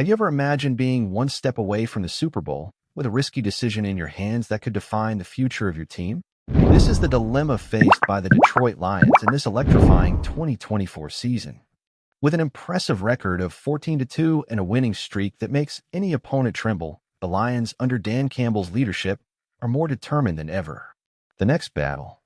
Have you ever imagined being one step away from the Super Bowl with a risky decision in your hands that could define the future of your team? This is the dilemma faced by the Detroit Lions in this electrifying 2024 season. With an impressive record of 14-2 and a winning streak that makes any opponent tremble, the Lions, under Dan Campbell's leadership, are more determined than ever. The next battle,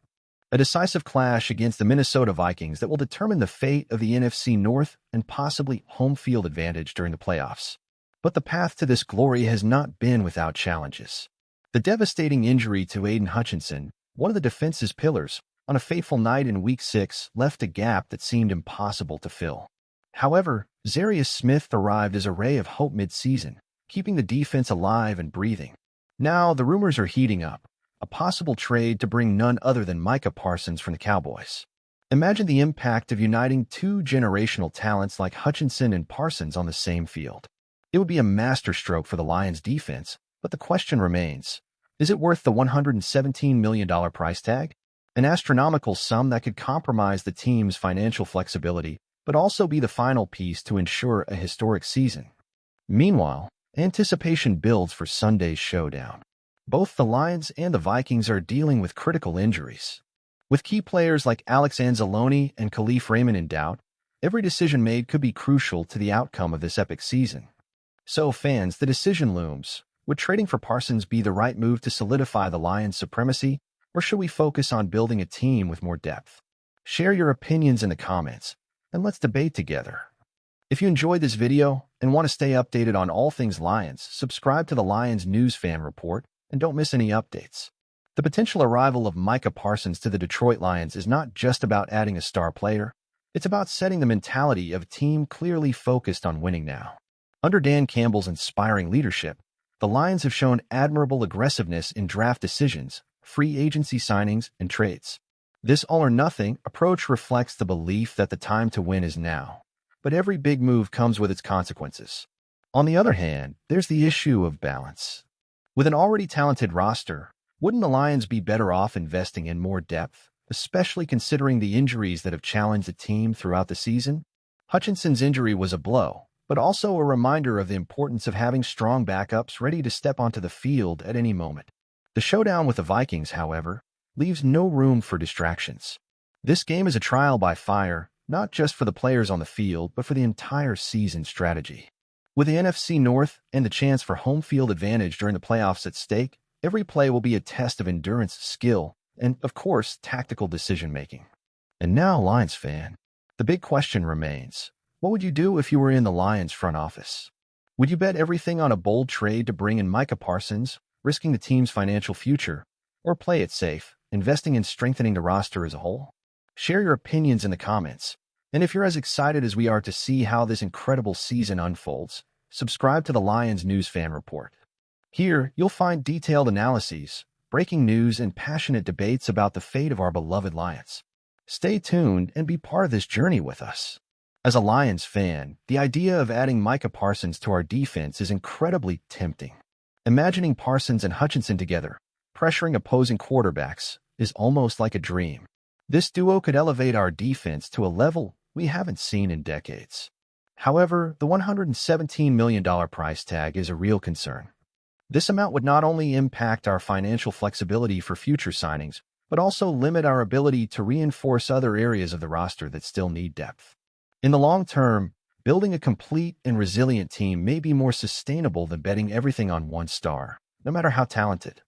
a decisive clash against the Minnesota Vikings that will determine the fate of the NFC North and possibly home field advantage during the playoffs. But the path to this glory has not been without challenges. The devastating injury to Aiden Hutchinson, one of the defense's pillars, on a fateful night in Week 6 left a gap that seemed impossible to fill. However, Zarius Smith arrived as a ray of hope mid-season, keeping the defense alive and breathing. Now, the rumors are heating up. A possible trade to bring none other than Micah Parsons from the Cowboys. Imagine the impact of uniting two generational talents like Hutchinson and Parsons on the same field. It would be a masterstroke for the Lions' defense, but the question remains, is it worth the $117 million price tag? An astronomical sum that could compromise the team's financial flexibility, but also be the final piece to ensure a historic season. Meanwhile, anticipation builds for Sunday's showdown. Both the Lions and the Vikings are dealing with critical injuries. With key players like Alex Anzalone and Khalif Raymond in doubt, every decision made could be crucial to the outcome of this epic season. So, fans, the decision looms. Would trading for Parsons be the right move to solidify the Lions' supremacy, or should we focus on building a team with more depth? Share your opinions in the comments, and let's debate together. If you enjoyed this video and want to stay updated on all things Lions, subscribe to the Lions News Fan Report and don't miss any updates. The potential arrival of Micah Parsons to the Detroit Lions is not just about adding a star player. It's about setting the mentality of a team clearly focused on winning now. Under Dan Campbell's inspiring leadership, the Lions have shown admirable aggressiveness in draft decisions, free agency signings, and trades. This all-or-nothing approach reflects the belief that the time to win is now, but every big move comes with its consequences. On the other hand, there's the issue of balance. With an already talented roster, wouldn't the Lions be better off investing in more depth, especially considering the injuries that have challenged the team throughout the season? Hutchinson's injury was a blow, but also a reminder of the importance of having strong backups ready to step onto the field at any moment. The showdown with the Vikings, however, leaves no room for distractions. This game is a trial by fire, not just for the players on the field, but for the entire season strategy. With the NFC North and the chance for home field advantage during the playoffs at stake, every play will be a test of endurance, skill, and, of course, tactical decision-making. And now, Lions fan, the big question remains, what would you do if you were in the Lions front office? Would you bet everything on a bold trade to bring in Micah Parsons, risking the team's financial future, or play it safe, investing in strengthening the roster as a whole? Share your opinions in the comments, and if you're as excited as we are to see how this incredible season unfolds, subscribe to the Lions News Fan Report. Here, you'll find detailed analyses, breaking news, and passionate debates about the fate of our beloved Lions. Stay tuned and be part of this journey with us. As a Lions fan, the idea of adding Micah Parsons to our defense is incredibly tempting. Imagining Parsons and Hutchinson together, pressuring opposing quarterbacks, is almost like a dream. This duo could elevate our defense to a level we haven't seen in decades. However, the $117 million price tag is a real concern. This amount would not only impact our financial flexibility for future signings, but also limit our ability to reinforce other areas of the roster that still need depth. In the long term, building a complete and resilient team may be more sustainable than betting everything on one star, no matter how talented.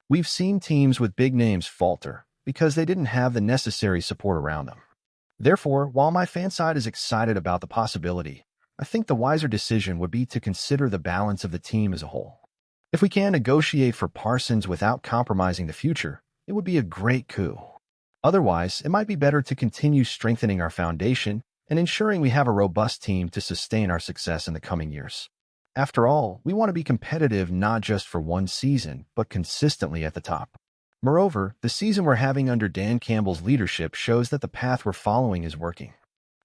We've seen teams with big names falter because they didn't have the necessary support around them. Therefore, while my fan side is excited about the possibility, I think the wiser decision would be to consider the balance of the team as a whole. If we can negotiate for Parsons without compromising the future, it would be a great coup. Otherwise, it might be better to continue strengthening our foundation and ensuring we have a robust team to sustain our success in the coming years. After all, we want to be competitive not just for one season, but consistently at the top. Moreover, the season we're having under Dan Campbell's leadership shows that the path we're following is working.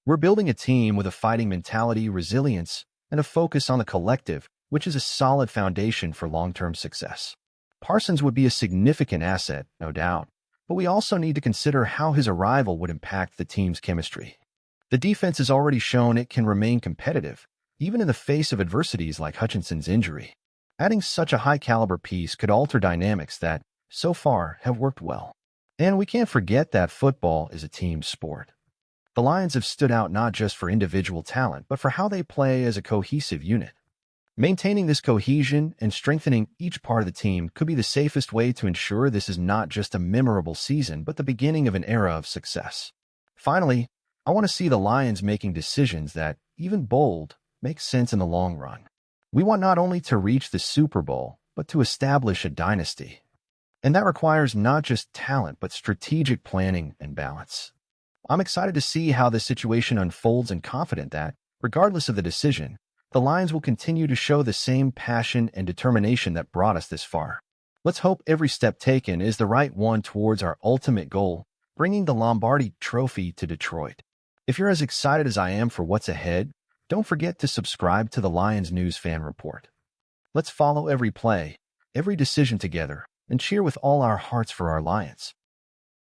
We're building a team with a fighting mentality, resilience, and a focus on the collective, which is a solid foundation for long-term success. Parsons would be a significant asset, no doubt, but we also need to consider how his arrival would impact the team's chemistry. The defense has already shown it can remain competitive, even in the face of adversities like Hutchinson's injury. Adding such a high-caliber piece could alter dynamics that, so far, have worked well. And we can't forget that football is a team sport. The Lions have stood out not just for individual talent, but for how they play as a cohesive unit. Maintaining this cohesion and strengthening each part of the team could be the safest way to ensure this is not just a memorable season, but the beginning of an era of success. Finally, I want to see the Lions making decisions that, even bold, make sense in the long run. We want not only to reach the Super Bowl, but to establish a dynasty. And that requires not just talent, but strategic planning and balance. I'm excited to see how this situation unfolds and confident that, regardless of the decision, the Lions will continue to show the same passion and determination that brought us this far. Let's hope every step taken is the right one towards our ultimate goal, bringing the Lombardi Trophy to Detroit. If you're as excited as I am for what's ahead, don't forget to subscribe to the Lions News Fan Report. Let's follow every play, every decision together, and cheer with all our hearts for our Lions.